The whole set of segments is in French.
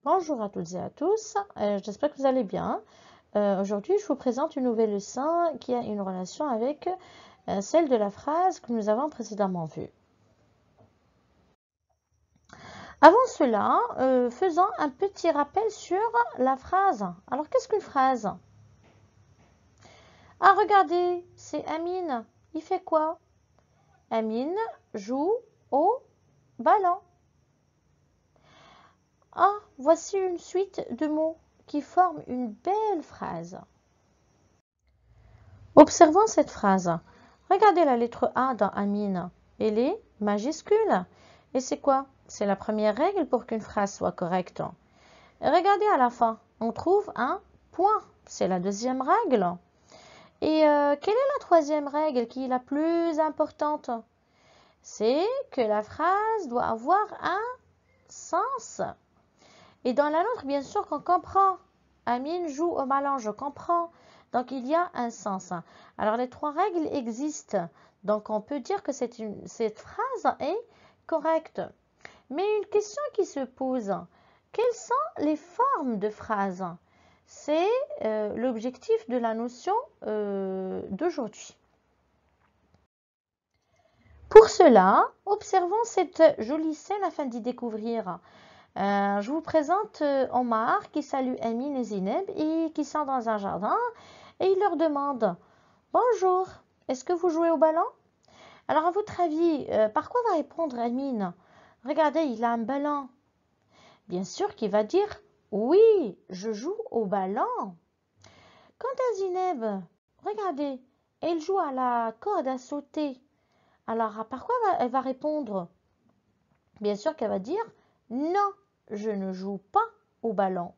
Bonjour à toutes et à tous, j'espère que vous allez bien. Aujourd'hui, je vous présente une nouvelle leçon qui a une relation avec celle de la phrase que nous avons précédemment vue. Avant cela, faisons un petit rappel sur la phrase. Alors, qu'est-ce qu'une phrase? Ah, regardez, c'est Amine. Il fait quoi? Amine joue au ballon. Ah, voici une suite de mots qui forment une belle phrase. Observons cette phrase. Regardez la lettre A dans Amine. Elle est majuscule. Et c'est quoi? C'est la première règle pour qu'une phrase soit correcte. Et regardez à la fin. On trouve un point. C'est la deuxième règle. Et quelle est la troisième règle qui est la plus importante? C'est que la phrase doit avoir un sens. Et dans la nôtre, bien sûr qu'on comprend. Amine joue au ballon, je comprends. Donc, il y a un sens. Alors, les trois règles existent. Donc, on peut dire que cette phrase est correcte. Mais une question qui se pose, quelles sont les formes de phrases? C'est l'objectif de la notion d'aujourd'hui. Pour cela, observons cette jolie scène afin d'y découvrir. Je vous présente Omar qui salue Amine et Zineb et qui sont dans un jardin et il leur demande « Bonjour, est-ce que vous jouez au ballon ?» Alors à votre avis, par quoi va répondre Amine? Regardez, il a un ballon. Bien sûr qu'il va dire « Oui, je joue au ballon ». Quant à Zineb, regardez, elle joue à la corde à sauter. Alors par quoi elle va répondre? Bien sûr qu'elle va dire « Non, je ne joue pas au ballon ».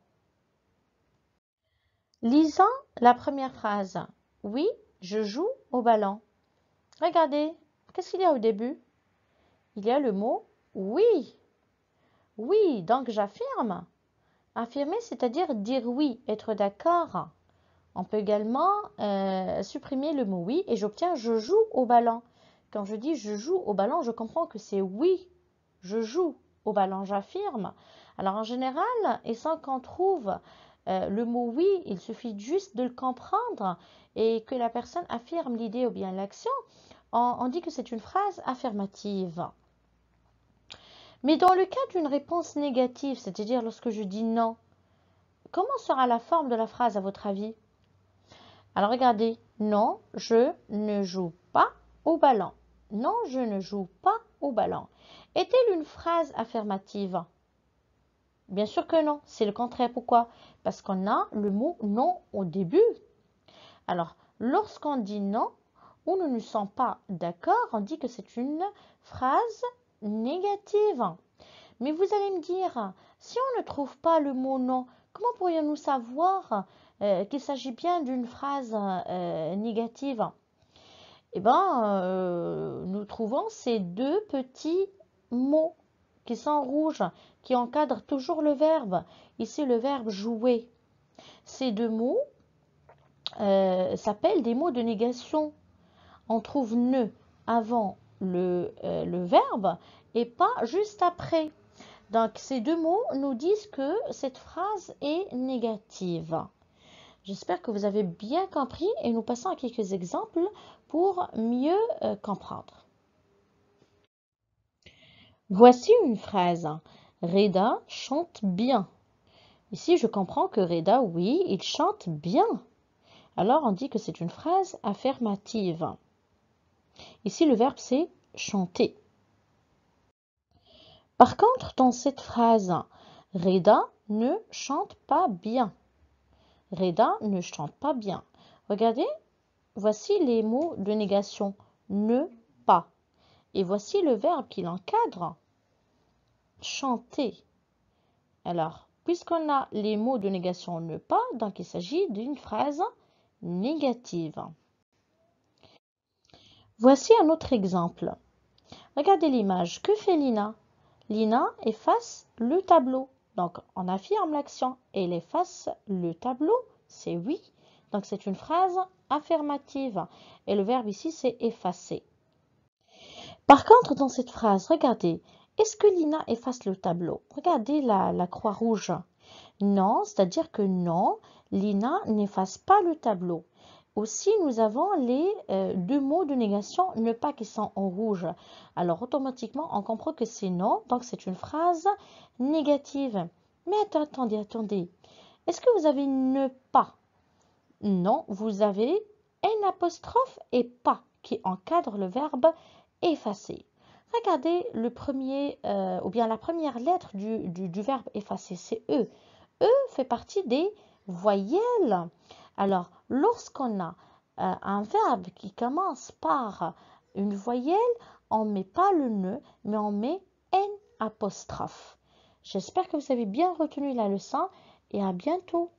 Lisons la première phrase. Oui, je joue au ballon. Regardez, qu'est-ce qu'il y a au début? Il y a le mot oui. Oui, donc j'affirme. Affirmer, c'est-à-dire dire oui, être d'accord. On peut également supprimer le mot oui et j'obtiens je joue au ballon. Quand je dis je joue au ballon, je comprends que c'est oui, je joue au ballon, j'affirme. Alors en général, et sans qu'on trouve le mot oui, il suffit juste de le comprendre et que la personne affirme l'idée ou bien l'action, on dit que c'est une phrase affirmative. Mais dans le cas d'une réponse négative, c'est-à-dire lorsque je dis non, comment sera la forme de la phrase à votre avis? Alors regardez, non, je ne joue pas au ballon. Non, je ne joue pas au ballon. Est-elle une phrase affirmative? Bien sûr que non, c'est le contraire. Pourquoi? Parce qu'on a le mot non au début. Alors, lorsqu'on dit non, ou nous ne sommes pas d'accord, on dit que c'est une phrase négative. Mais vous allez me dire, si on ne trouve pas le mot non, comment pourrions-nous savoir qu'il s'agit bien d'une phrase négative? Eh bien, nous trouvons ces deux petits mots qui sont rouges, qui encadrent toujours le verbe. Ici, le verbe jouer. Ces deux mots s'appellent des mots de négation. On trouve ne avant le verbe et pas juste après. Donc, ces deux mots nous disent que cette phrase est négative. J'espère que vous avez bien compris et nous passons à quelques exemples pour mieux comprendre. Voici une phrase. Reda chante bien. Ici, je comprends que Reda, oui, il chante bien. Alors, on dit que c'est une phrase affirmative. Ici, le verbe, c'est chanter. Par contre, dans cette phrase, Reda ne chante pas bien. Reda ne chante pas bien. Regardez, voici les mots de négation. Ne pas. Et voici le verbe qui l'encadre. Chanter. Alors, puisqu'on a les mots de négation ne pas, donc il s'agit d'une phrase négative. Voici un autre exemple. Regardez l'image. Que fait Lina? Lina efface le tableau. Donc, on affirme l'action. Elle efface le tableau. C'est oui. Donc, c'est une phrase affirmative. Et le verbe ici, c'est effacer. Par contre, dans cette phrase, regardez. Est-ce que Lina efface le tableau? Regardez la croix rouge. Non, c'est-à-dire que non, Lina n'efface pas le tableau. Aussi, nous avons les deux mots de négation ne pas qui sont en rouge. Alors, automatiquement, on comprend que c'est non, donc c'est une phrase négative. Mais attendez. Est-ce que vous avez ne pas? Non, vous avez un apostrophe et pas qui encadre le verbe effacer. Regardez le premier, ou bien la première lettre du verbe effacer, c'est E. E fait partie des voyelles. Alors, lorsqu'on a un verbe qui commence par une voyelle, on ne met pas le ne, mais on met un apostrophe. J'espère que vous avez bien retenu la leçon et à bientôt.